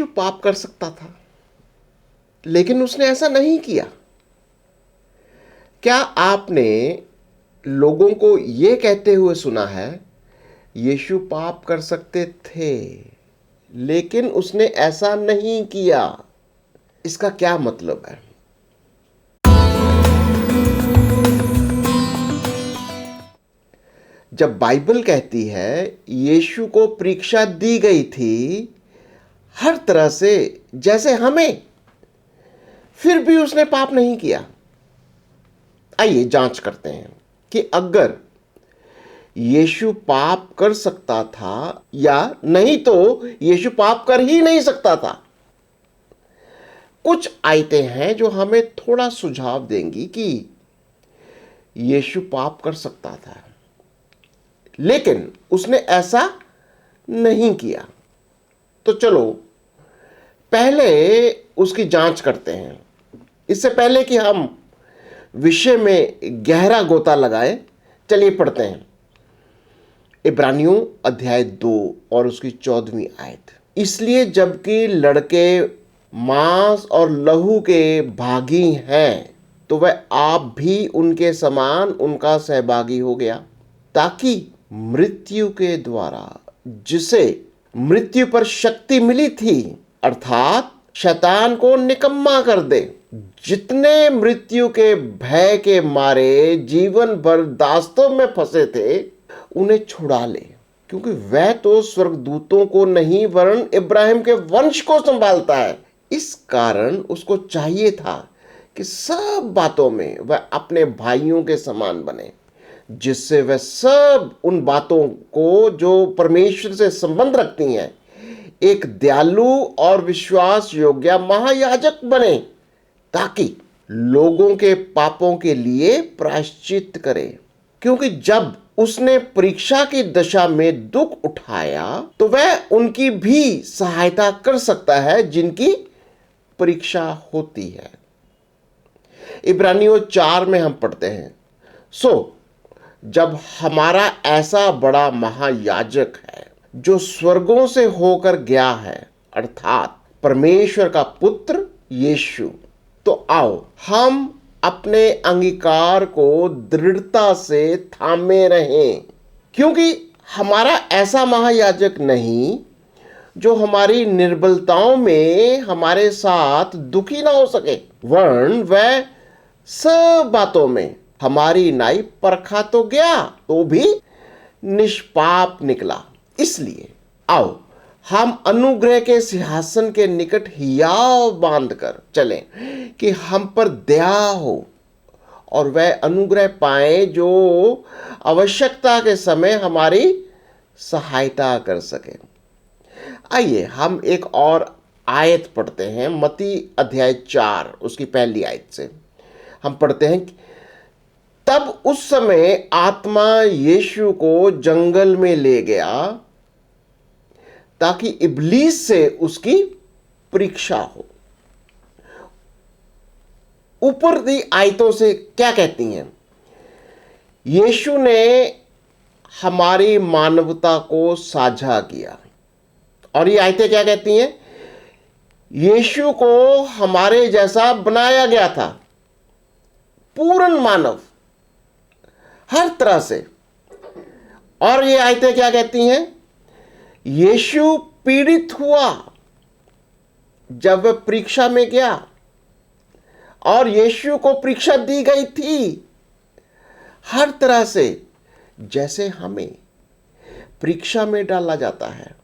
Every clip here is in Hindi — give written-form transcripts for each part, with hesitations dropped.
यीशु पाप कर सकता था, लेकिन उसने ऐसा नहीं किया। क्या आपने लोगों को यह कहते हुए सुना है, यीशु पाप कर सकते थे लेकिन उसने ऐसा नहीं किया? इसका क्या मतलब है? जब बाइबल कहती है यीशु को परीक्षा दी गई थी हर तरह से जैसे हमें, फिर भी उसने पाप नहीं किया। आइए जांच करते हैं कि अगर यीशु पाप कर सकता था या नहीं, तो यीशु पाप कर ही नहीं सकता था। कुछ आयतें हैं जो हमें थोड़ा सुझाव देंगी कि यीशु पाप कर सकता था लेकिन उसने ऐसा नहीं किया। तो चलो पहले उसकी जांच करते हैं। इससे पहले कि हम विषय में गहरा गोता लगाएं, चलिए पढ़ते हैं इब्रानियों अध्याय 2 और उसकी 14वीं आयत। इसलिए जबकि लड़के मांस और लहू के भागी हैं, तो वह आप भी उनके समान उनका सहभागी हो गया, ताकि मृत्यु के द्वारा जिसे मृत्यु पर शक्ति मिली थी, अर्थात शैतान को निकम्मा कर दे। जितने मृत्यु के भय के मारे जीवन भर दास्तों में फंसे थे, उन्हें छुड़ा ले, क्योंकि वह तो स्वर्गदूतों को नहीं वरन इब्राहिम के वंश को संभालता है। इस कारण उसको चाहिए था कि सब बातों में वह अपने भाइयों के समान बने, जिससे वह सब उन बातों को जो परमेश्वर से संबंध रखती हैं एक दयालु और विश्वास योग्य महायाजक बने, ताकि लोगों के पापों के लिए प्रायश्चित करे। क्योंकि जब उसने परीक्षा की दशा में दुख उठाया, तो वह उनकी भी सहायता कर सकता है जिनकी परीक्षा होती है। इब्रानियों 4 में हम पढ़ते हैं, सो जब हमारा ऐसा बड़ा महायाजक है जो स्वर्गों से होकर गया है, अर्थात परमेश्वर का पुत्र यीशु, तो आओ हम अपने अंगीकार को दृढ़ता से थामे रहें। क्योंकि हमारा ऐसा महायाजक नहीं जो हमारी निर्बलताओं में हमारे साथ दुखी ना हो सके, वरन वह सब बातों में हमारी नाई परखा तो गया, तो भी निष्पाप निकला। इसलिए आओ हम अनुग्रह के सिंहासन के निकट हियाव बांध कर चलें कि हम पर दया हो और वह अनुग्रह पाए जो आवश्यकता के समय हमारी सहायता कर सके। आइए हम एक और आयत पढ़ते हैं, मत्ती अध्याय 4 उसकी पहली आयत से हम पढ़ते हैं। तब उस समय आत्मा यीशु को जंगल में ले गया, ताकि इब्लीस से उसकी परीक्षा हो। ऊपर दी आयतों से क्या कहती हैं? यीशु ने हमारी मानवता को साझा किया, और ये आयतें क्या कहती हैं? यीशु को हमारे जैसा बनाया गया था, पूर्ण मानव हर तरह से। और ये आयतें क्या कहती हैं? यीशु पीड़ित हुआ जब वह परीक्षा में गया, और यीशु को परीक्षा दी गई थी हर तरह से जैसे हमें परीक्षा में डाला जाता है।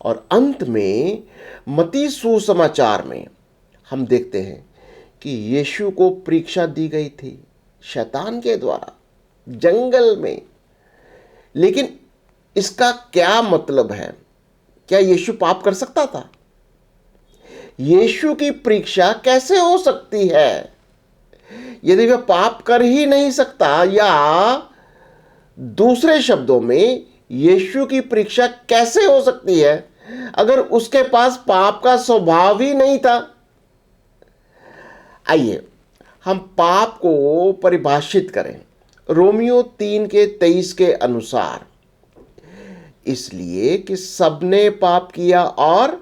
और अंत में मत्ती सुसमाचार में हम देखते हैं कि यीशु को परीक्षा दी गई थी शैतान के द्वारा जंगल में। लेकिन इसका क्या मतलब है? क्या यीशु पाप कर सकता था? यीशु की परीक्षा कैसे हो सकती है यदि वह पाप कर ही नहीं सकता? या दूसरे शब्दों में, यीशु की परीक्षा कैसे हो सकती है अगर उसके पास पाप का स्वभाव ही नहीं था? आइए हम पाप को परिभाषित करें रोमियो 3 के 23 के अनुसार। इसलिए कि सबने पाप किया और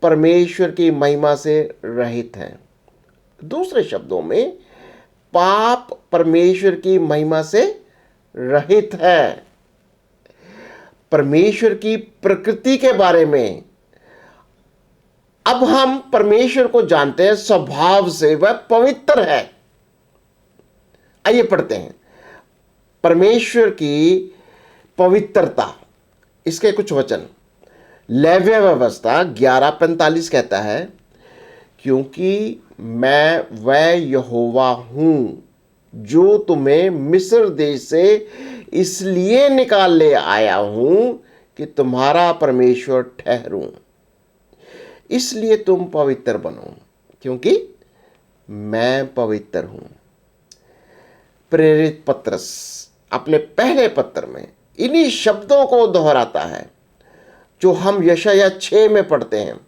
परमेश्वर की महिमा से रहित हैं। दूसरे शब्दों में, पाप परमेश्वर की महिमा से रहित है। परमेश्वर की प्रकृति के बारे में अब हम परमेश्वर को जानते हैं, स्वभाव से वह पवित्र है। आइए पढ़ते हैं परमेश्वर की पवित्रता, इसके कुछ वचन। लेव्य व्यवस्था 11:45 कहता है, क्योंकि मैं वह यहोवा हूं जो तुम्हें मिस्र देश से इसलिए निकाल ले आया हूं कि तुम्हारा परमेश्वर ठहरूं। इसलिए तुम पवित्र बनो, क्योंकि मैं पवित्र हूं। प्रेरित पत्रस अपने पहले पत्र में इन्हीं शब्दों को दोहराता है जो हम यशायाह 6 में पढ़ते हैं।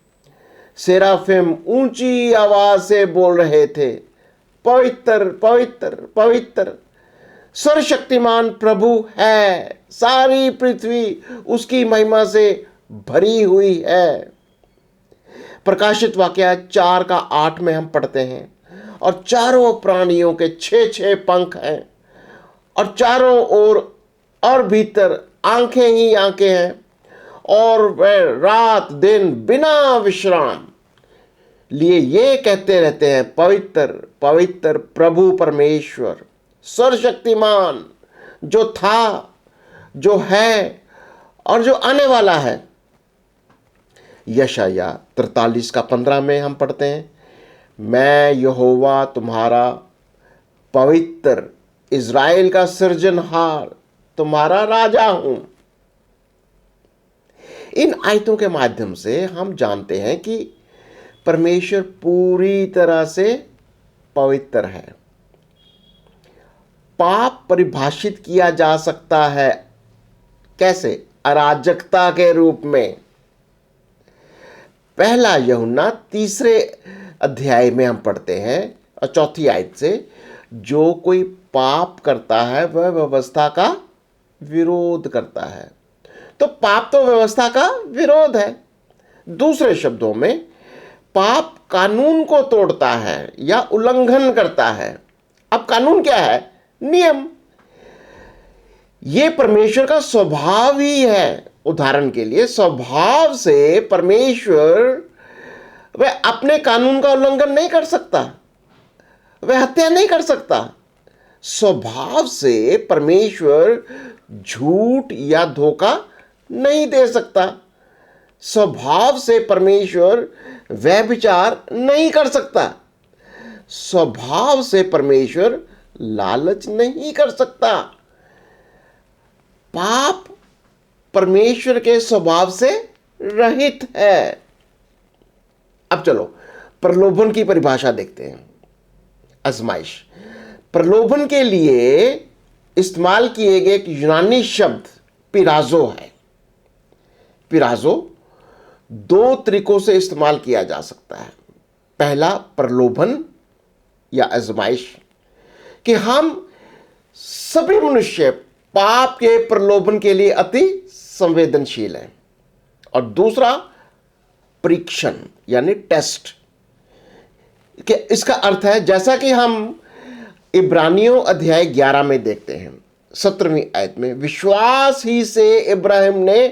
सेराफिम ऊंची आवाज से बोल रहे थे, पवित्र पवित्र पवित्र सर्वशक्तिमान प्रभु है, सारी पृथ्वी उसकी महिमा से भरी हुई है। प्रकाशित वाक्य 4:8 में हम पढ़ते हैं, और चारों प्राणियों के 6 पंख हैं, और चारों ओर और भीतर आंखें ही आंखें हैं, और वह रात दिन बिना विश्राम लिए ये कहते रहते हैं, पवित्र पवित्र प्रभु परमेश्वर सर्वशक्तिमान, जो था, जो है और जो आने वाला है। यशायाह 43:15 में हम पढ़ते हैं, मैं यहोवा तुम्हारा पवित्र, इज़राइल का सृजनहार, तुम्हारा राजा हूं। इन आयतों के माध्यम से हम जानते हैं कि परमेश्वर पूरी तरह से पवित्र है। पाप परिभाषित किया जा सकता है कैसे? अराजकता के रूप में। पहला यूहन्ना 3 में हम पढ़ते हैं और 4 आयत से, जो कोई पाप करता है वह व्यवस्था का विरोध करता है। तो पाप तो व्यवस्था का विरोध है। दूसरे शब्दों में, पाप कानून को तोड़ता है या उल्लंघन करता है। अब कानून क्या है? नियम। यह परमेश्वर का स्वभाव ही है। उदाहरण के लिए, स्वभाव से परमेश्वर वह अपने कानून का उल्लंघन नहीं कर सकता, वह हत्या नहीं कर सकता। स्वभाव से परमेश्वर झूठ या धोखा नहीं दे सकता। स्वभाव से परमेश्वर व्यभिचार नहीं कर सकता। स्वभाव से परमेश्वर लालच नहीं कर सकता। पाप परमेश्वर के स्वभाव से रहित है। अब चलो प्रलोभन की परिभाषा देखते हैं। आजमाइश। प्रलोभन के लिए इस्तेमाल किए गए एक यूनानी शब्द पिराजो है। पिराजो 2 तरीकों से इस्तेमाल किया जा सकता है। पहला, प्रलोभन या आजमाइश, कि हम सभी मनुष्य पाप के प्रलोभन के लिए अति संवेदनशील हैं। और दूसरा, परीक्षण यानी टेस्ट, कि इसका अर्थ है, जैसा कि हम इब्रानियों अध्याय 11 में देखते हैं 17वीं आयत में, विश्वास ही से इब्राहिम ने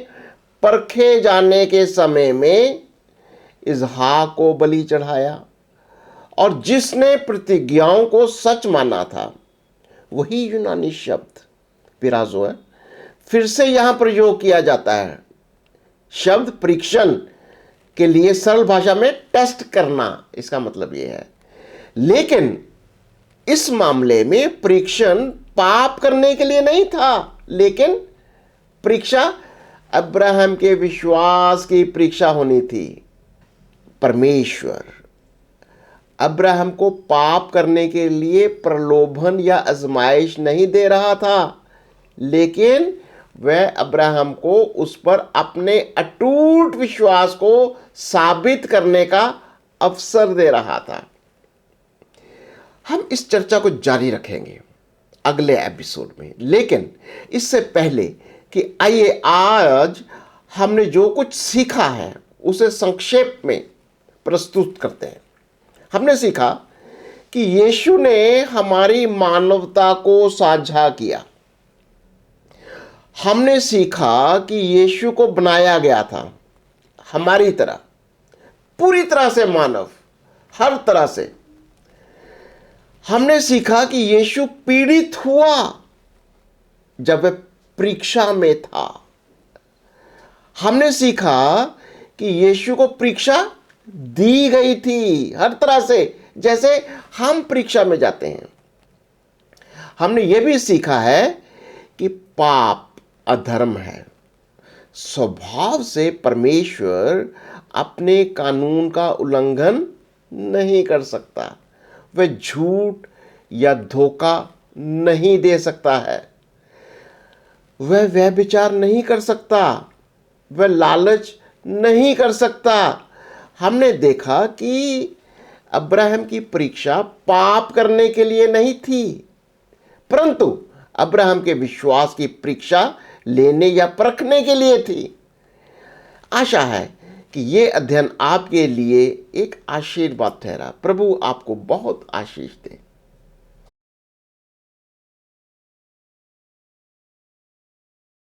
परखे जाने के समय में इसहाक को बलि चढ़ाया, और जिसने प्रतिज्ञाओं को सच माना था। वही यूनानी शब्द पिराजो है, फिर से यहां प्रयोग किया जाता है। शब्द परीक्षण के लिए सरल भाषा में टेस्ट करना, इसका मतलब यह है। लेकिन इस मामले में परीक्षण पाप करने के लिए नहीं था, लेकिन परीक्षा अब्राहम के विश्वास की परीक्षा होनी थी। परमेश्वर अब्राहम को पाप करने के लिए प्रलोभन या आजमाइश नहीं दे रहा था, लेकिन वह अब्राहम को उस पर अपने अटूट विश्वास को साबित करने का अवसर दे रहा था। हम इस चर्चा को जारी रखेंगे अगले एपिसोड में, लेकिन इससे पहले कि आइए आज हमने जो कुछ सीखा है उसे संक्षेप में प्रस्तुत करते हैं। हमने सीखा कि यीशु ने हमारी मानवता को साझा किया। हमने सीखा कि यीशु को बनाया गया था हमारी तरह, पूरी तरह से मानव, हर तरह से। हमने सीखा कि यीशु पीड़ित हुआ जब वह परीक्षा में था। हमने सीखा कि यीशु को परीक्षा दी गई थी हर तरह से, जैसे हम परीक्षा में जाते हैं। हमने यह भी सीखा है कि पाप अधर्म है। स्वभाव से परमेश्वर अपने कानून का उल्लंघन नहीं कर सकता। वह झूठ या धोखा नहीं दे सकता है। वह व्यभिचार नहीं कर सकता। वह लालच नहीं कर सकता। हमने देखा कि अब्राहम की परीक्षा पाप करने के लिए नहीं थी, परंतु अब्राहम के विश्वास की परीक्षा लेने या परखने के लिए थी। आशा है कि ये अध्ययन आपके लिए एक आशीर्वाद ठहरा। प्रभु आपको बहुत आशीष दे।